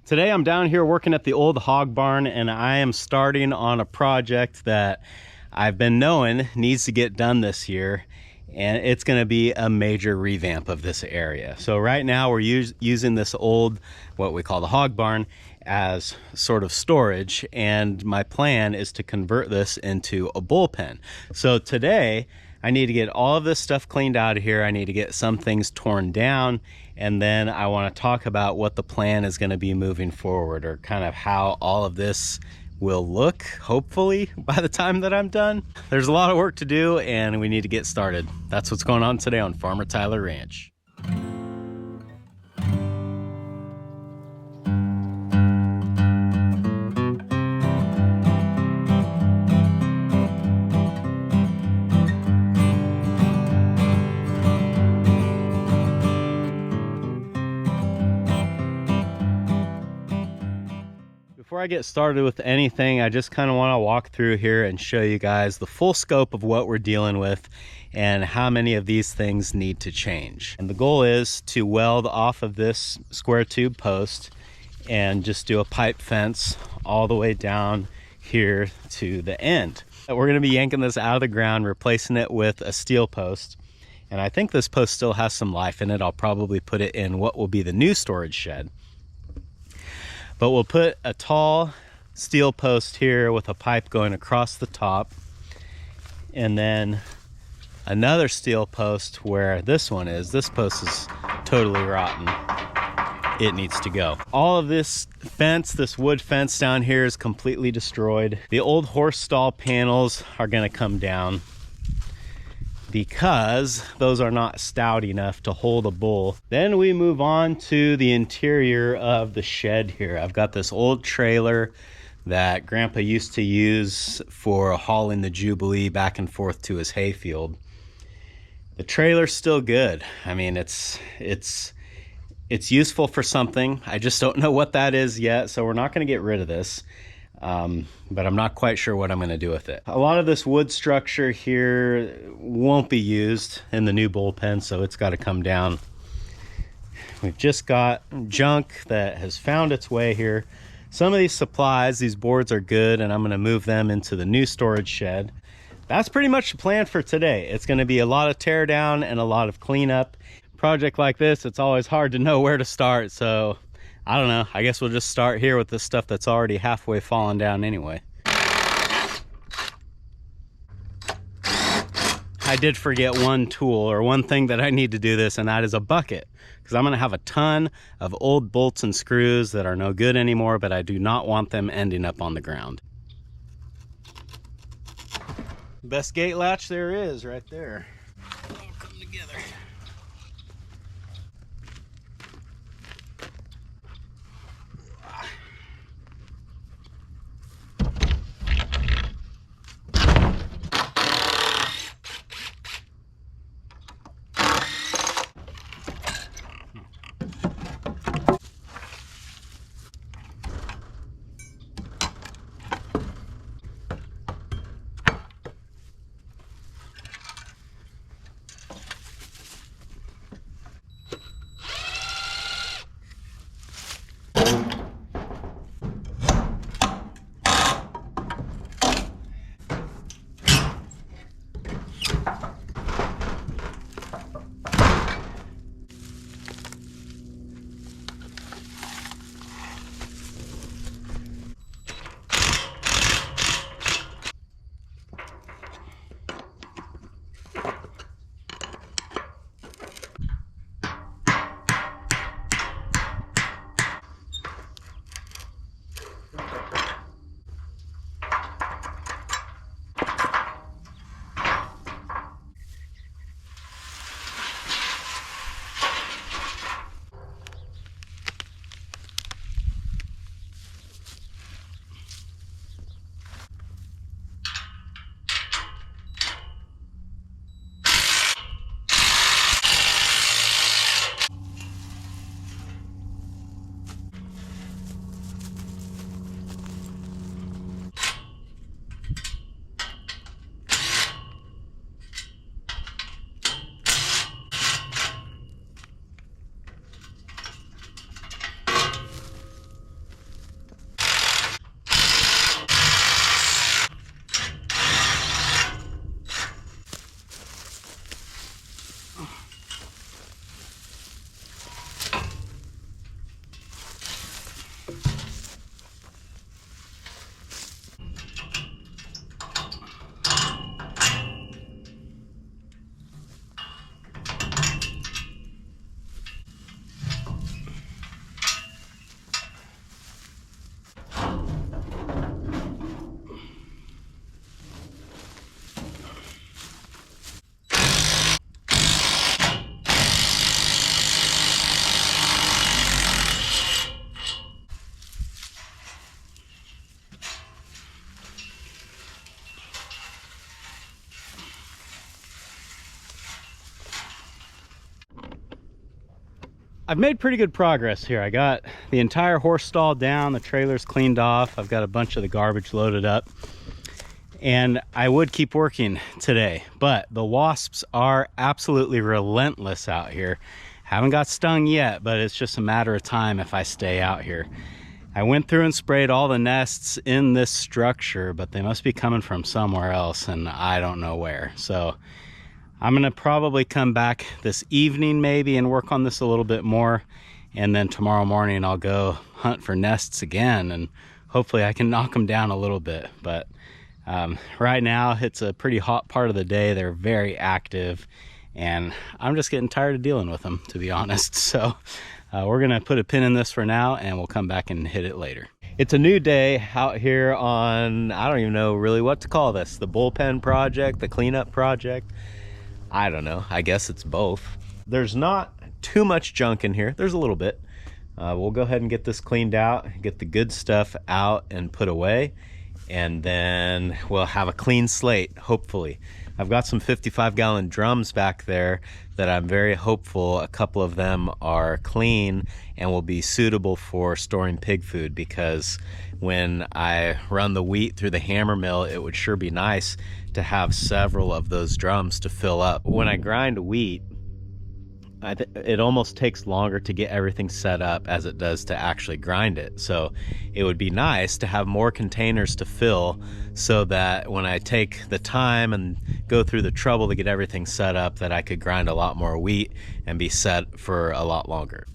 Today I'm down here working at the old hog barn, and I am starting on a project that I've been knowing needs to get done this year, and it's going to be a major revamp of this area. So right now we're using this old, what we call the hog barn, as sort of storage, and my plan is to convert this into a bullpen. So today I need to get all of this stuff cleaned out of here. I need to get some things torn down, and then I want to talk about what the plan is going to be moving forward, or kind of how all of this will look, hopefully, by the time that I'm done. There's a lot of work to do, and we need to get started. That's what's going on today on Farmertylerranch. Before I get started with anything, I just kind of want to walk through here and show you guys the full scope of what we're dealing with and how many of these things need to change. And the goal is to weld off of this square tube post and just do a pipe fence all the way down here to the end. We're going to be yanking this out of the ground, replacing it with a steel post. And I think this post still has some life in it. I'll probably put it in what will be the new storage shed. But we'll put a tall steel post here with a pipe going across the top, and then another steel post where this one is. This post is totally rotten. It needs to go. All of this fence, this wood fence down here, is completely destroyed. The old horse stall panels are gonna come down because those are not stout enough to hold a bull. Then we move on to the interior of the shed here. I've got this old trailer that Grandpa used to use for hauling the Jubilee back and forth to his hayfield. The trailer's still good. I mean, it's useful for something. I just don't know what that is yet, so we're not gonna get rid of this. But I'm not quite sure what I'm going to do with it. A lot of this wood structure here won't be used in the new bullpen, so it's got to come down. We've just got junk that has found its way here. Some of these supplies, these boards are good, and I'm going to move them into the new storage shed. That's pretty much the plan for today. It's going to be a lot of tear down and a lot of cleanup. Project like this, it's always hard to know where to start, so I don't know. I guess we'll just start here with this stuff that's already halfway fallen down anyway. I did forget one tool, or one thing that I need to do this, and that is a bucket. Because I'm going to have a ton of old bolts and screws that are no good anymore, but I do not want them ending up on the ground. Best gate latch there is, right there. All come together. I've made pretty good progress here. I got the entire horse stall down, the trailer's cleaned off, I've got a bunch of the garbage loaded up, and I would keep working today, but the wasps are absolutely relentless out here. Haven't got stung yet, but it's just a matter of time if I stay out here. I went through and sprayed all the nests in this structure, but they must be coming from somewhere else, and I don't know where. So I'm gonna probably come back this evening maybe and work on this a little bit more, and then tomorrow morning I'll go hunt for nests again, and hopefully I can knock them down a little bit. But right now it's a pretty hot part of the day. They're very active, and I'm just getting tired of dealing with them, to be honest. So we're gonna put a pin in this for now, and we'll come back and hit it later. It's a new day out here on, I don't even know really what to call this, the bullpen project, the cleanup project. I don't know, I guess it's both. There's not too much junk in here. There's a little bit. We'll go ahead and get this cleaned out, get the good stuff out and put away, and then we'll have a clean slate, hopefully. I've got some 55-gallon drums back there that I'm very hopeful a couple of them are clean and will be suitable for storing pig food, because when I run the wheat through the hammer mill, it would sure be nice to have several of those drums to fill up. When I grind wheat, it almost takes longer to get everything set up as it does to actually grind it. So it would be nice to have more containers to fill, so that when I take the time and go through the trouble to get everything set up, that I could grind a lot more wheat and be set for a lot longer.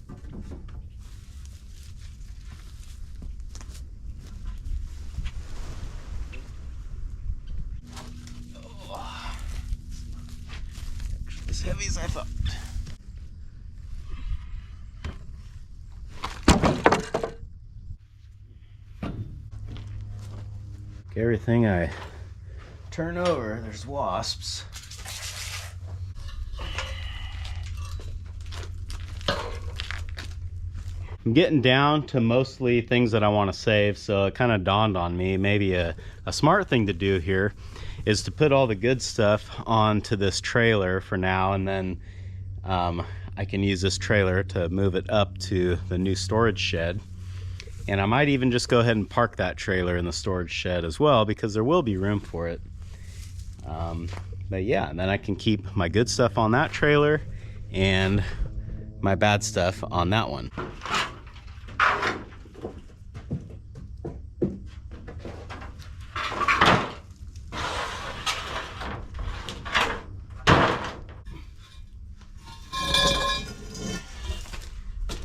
Oh, as heavy as I thought. Everything I turn over, there's wasps. I'm getting down to mostly things that I want to save, so it kind of dawned on me, maybe a smart thing to do here is to put all the good stuff onto this trailer for now, and then I can use this trailer to move it up to the new storage shed. And I might even just go ahead and park that trailer in the storage shed as well, because there will be room for it. But yeah, and then I can keep my good stuff on that trailer and my bad stuff on that one.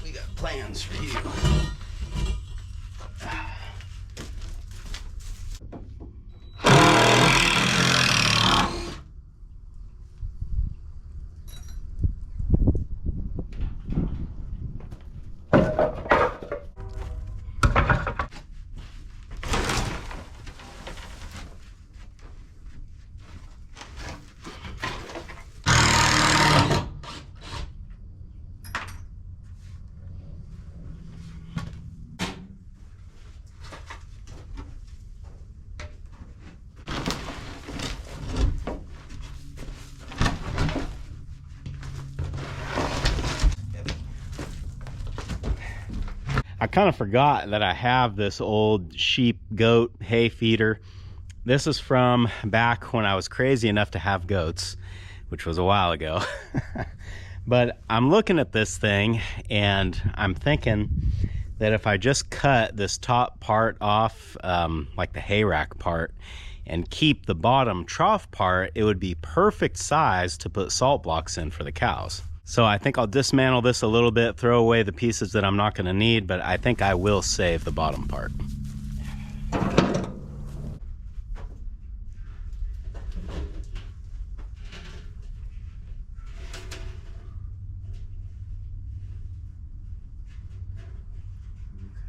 We got plans for you. I kind of forgot that I have this old sheep goat hay feeder. This is from back when I was crazy enough to have goats, which was a while ago. But I'm looking at this thing and I'm thinking that if I just cut this top part off, like the hay rack part, and keep the bottom trough part, it would be perfect size to put salt blocks in for the cows. So I think I'll dismantle this a little bit, throw away the pieces that I'm not going to need, but I think I will save the bottom part.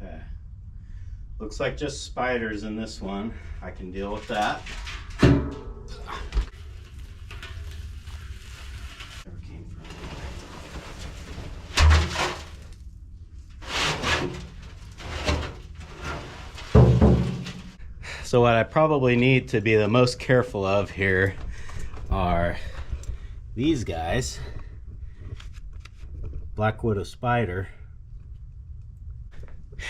Okay. Looks like just spiders in this one. I can deal with that. So what I probably need to be the most careful of here are these guys. black widow spider.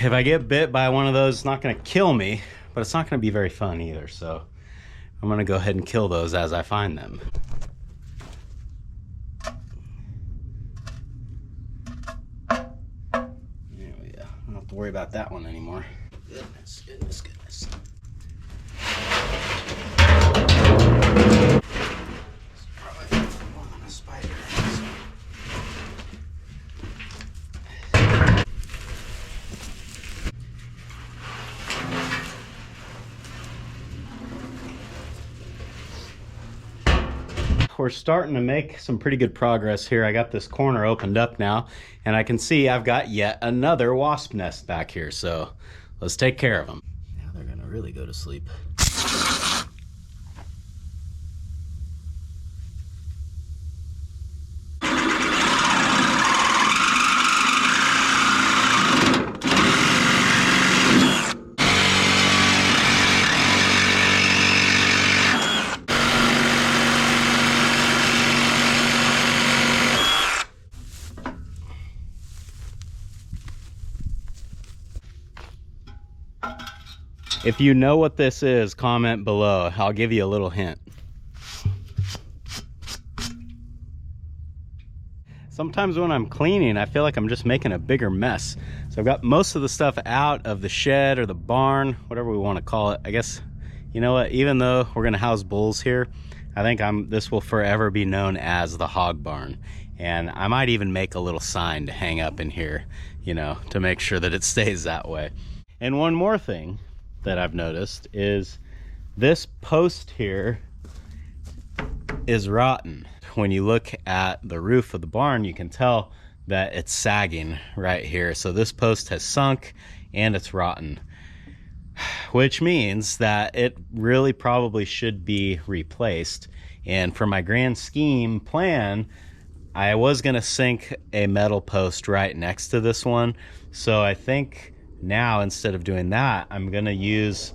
If I get bit by one of those, it's not going to kill me, but it's not going to be very fun either. So I'm going to go ahead and kill those as I find them. There we go. I don't have to worry about that one anymore. Goodness, goodness, goodness. It's probably more than a spider. We're starting to make some pretty good progress here. I got this corner opened up now, and I can see I've got yet another wasp nest back here, so let's take care of them. Now they're gonna really go to sleep. If you know what this is, comment below. I'll give you a little hint. Sometimes when I'm cleaning, I feel like I'm just making a bigger mess. So I've got most of the stuff out of the shed or the barn, whatever we want to call it. I guess, you know what, even though we're gonna house bulls here, I think this will forever be known as the hog barn. And I might even make a little sign to hang up in here, you know, to make sure that it stays that way. And one more thing that I've noticed is this post here is rotten. When you look at the roof of the barn, you can tell that it's sagging right here. So this post has sunk and it's rotten, which means that it really probably should be replaced. And for my grand scheme plan, I was gonna sink a metal post right next to this one. So I think now, instead of doing that, I'm gonna use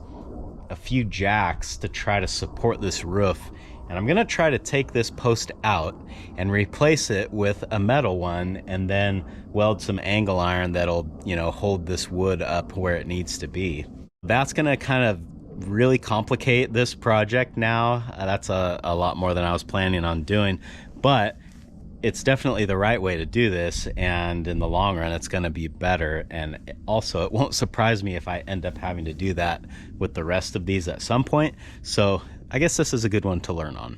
a few jacks to try to support this roof. And I'm gonna try to take this post out and replace it with a metal one, and then weld some angle iron that'll, you know, hold this wood up where it needs to be. That's gonna kind of really complicate this project now. That's a lot more than I was planning on doing, but it's definitely the right way to do this, and in the long run it's going to be better. And also, it won't surprise me if I end up having to do that with the rest of these at some point. So I guess this is a good one to learn on.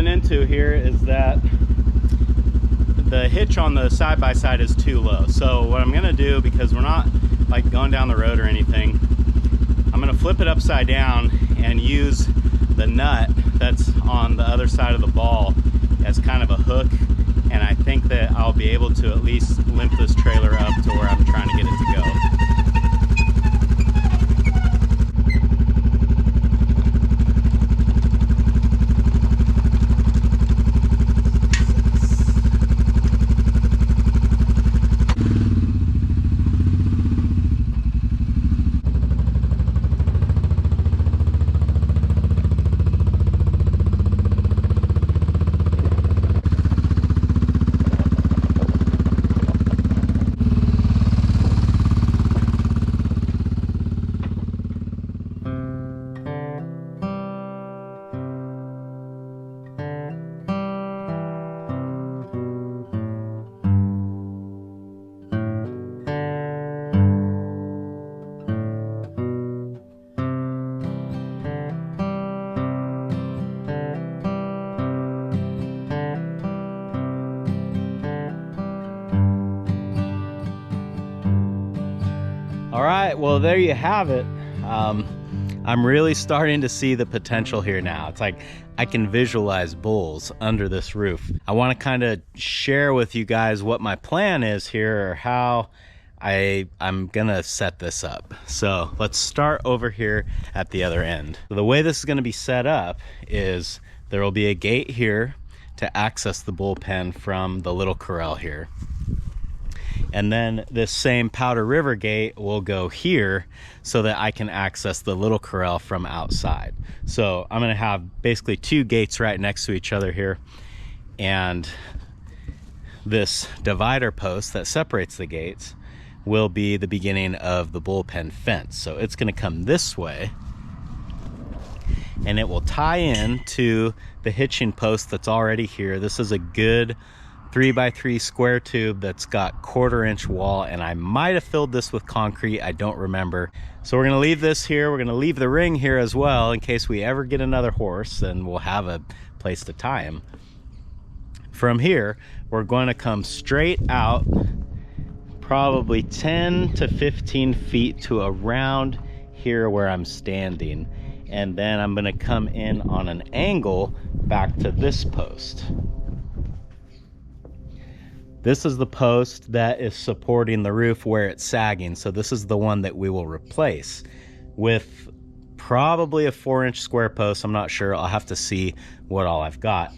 Into here is that the hitch on the side-by-side is too low. So what I'm gonna do, because we're not like going down the road or anything, I'm gonna flip it upside down and use the nut that's on the other side of the ball as kind of a hook, and I think that I'll be able to at least limp this trailer up to where I'm trying to get it to go. All right, well, there you have it. I'm really starting to see the potential here now. It's like I can visualize bulls under this roof. I want to kind of share with you guys what my plan is here, or how I'm gonna set this up. So let's start over here at the other end. So the way this is gonna be set up is there will be a gate here to access the bullpen from the little corral here. And then this same Powder River gate will go here so that I can access the little corral from outside. So I'm gonna have basically two gates right next to each other here. And this divider post that separates the gates will be the beginning of the bullpen fence. So it's gonna come this way and it will tie in to the hitching post that's already here. This is a good 3x3 square tube that's got 1/4 inch wall, and I might have filled this with concrete, I don't remember. So we're gonna leave this here. We're gonna leave the ring here as well in case we ever get another horse, and we'll have a place to tie him. From here, we're going to come straight out probably 10 to 15 feet to around here where I'm standing. And then I'm gonna come in on an angle back to this post. This is the post that is supporting the roof where it's sagging. So this is the one that we will replace with probably a 4-inch square post. I'm not sure, I'll have to see what all I've got.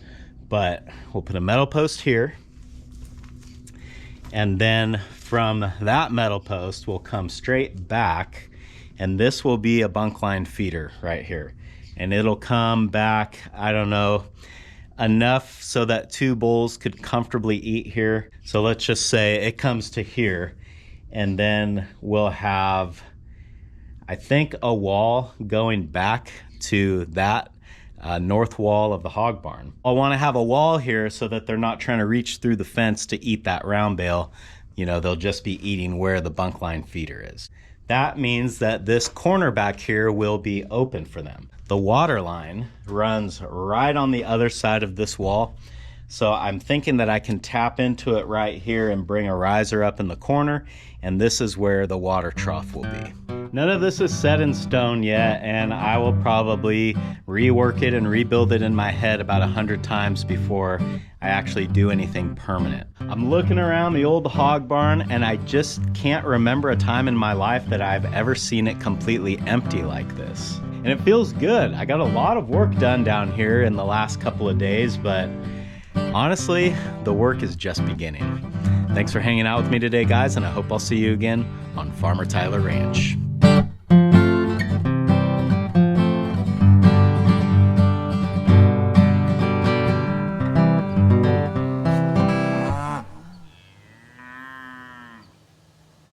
But we'll put a metal post here. And then from that metal post, we'll come straight back, and this will be a bunkline feeder right here. And it'll come back, I don't know, enough so that 2 bulls could comfortably eat here. So let's just say it comes to here, and then we'll have, I think, a wall going back to that north wall of the hog barn. I want to have a wall here so that they're not trying to reach through the fence to eat that round bale. You know, they'll just be eating where the bunkline feeder is. That means that this corner back here will be open for them. The water line runs right on the other side of this wall. So I'm thinking that I can tap into it right here and bring a riser up in the corner, and this is where the water trough will be. None of this is set in stone yet, and I will probably rework it and rebuild it in my head about 100 times before I actually do anything permanent. I'm looking around the old hog barn, and I just can't remember a time in my life that I've ever seen it completely empty like this. And it feels good. I got a lot of work done down here in the last couple of days, but honestly, the work is just beginning. Thanks for hanging out with me today, guys, and I hope I'll see you again on Farmer Tyler Ranch.